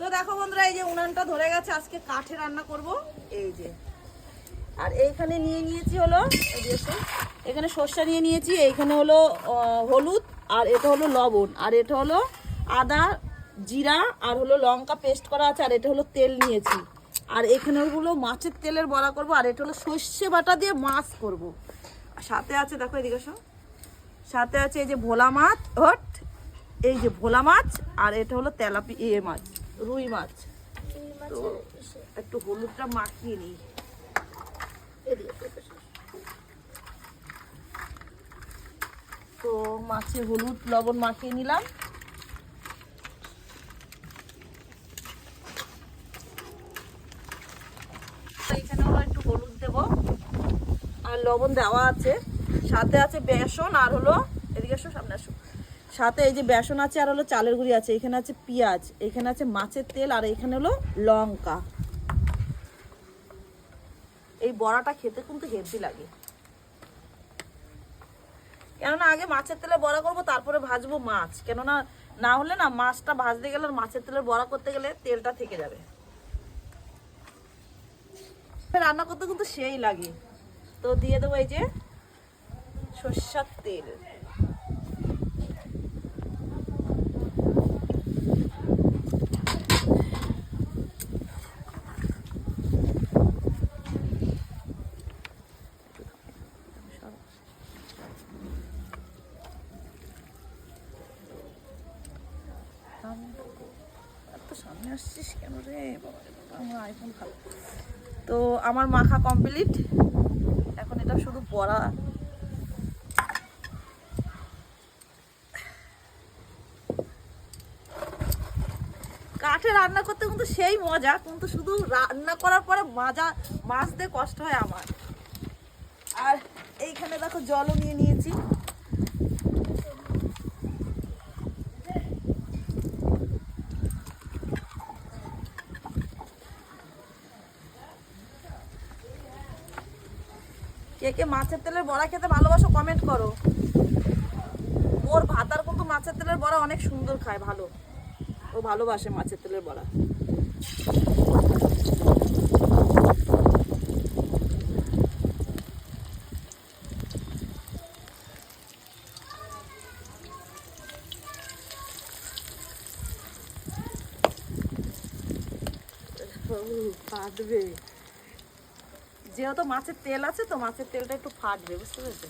তো দেখো বন্ধুরা, এই যে উনানটা ধরে গেছে, আজকে কাঠে রান্না করব। এই যে, আর এইখানে নিয়ে নিয়েছি হলো এখানে সর্ষে নিয়ে নিয়েছি, এইখানে হলো হলুদ, আর এটা হলো লবণ, আর এটা হলো আদা জিরা আর হলো লঙ্কা পেস্ট করা আছে, আর এটা হলো তেল নিয়েছি, আর এখানে হলো মাছের তেলের বড়া করব, আর এটা হলো সর্ষে বাটা দিয়ে মাছ করব। সাথে আছে দেখো এদিকে এসো, সাথে আছে এই যে ভোলা মাছ, এই যে ভোলা মাছ, আর এটা হলো তেলাপিয়া মাছ, রুই মাছ। তো একটু হলুদটা মাখিয়ে নিই। তো মাছে হলুদ লবণ মাখিয়ে নিলাম। এখানেও একটু হলুদ দেব, আর লবণ দেওয়া আছে। সাথে আছে বেসন, আর হলো এদিকে এসো, সামনে আসো, সাথে এই যে বেসন আছে, আর হলো চালের গুঁড়ি আছে, এখানে আছে পেঁয়াজ, এখানে আছে মাছের তেল, আর এখানে হলো লঙ্কা। এই বড়াটা খেতে কিন্তু হেভি লাগে, কেননা আগে মাছের তেলে বড়া করবো, তারপরে ভাজবো মাছ, কেননা না হলে না মাছটা ভাজতে গেলে আর মাছের তেলের বড়া করতে গেলে তেলটা থেকে যাবে। রান্না করতে কিন্তু সেই লাগে। তো দিয়ে দেবো এই যে সরষের তেল। সামনে আসছিস কেন রে বাবা, আমার আইফোন খাবো। তো আমার মাখা কমপ্লিট, এখন এটা শুধু বড়া। কাঠে রান্না করতে কিন্তু সেই মজা, কিন্তু শুধু রান্না করার পরে মাজতে কষ্ট হয় আমার। আর এইখানে দেখো জলও নিয়ে নিয়েছি। কে কে মাছের তেলের বড়া খেতে ভালোবাসো কমেন্ট করো। ওর ভাতার কিন্তু মাছের তেলের বড়া অনেক সুন্দর খায়, ভালো, ও ভালোবাসে মাছের তেলের বড়া। ফাটবে, যেহেতু মাছের তেল আছে তো মাছের তেলটা একটু ফাটবে, বুঝতে পেরেছো।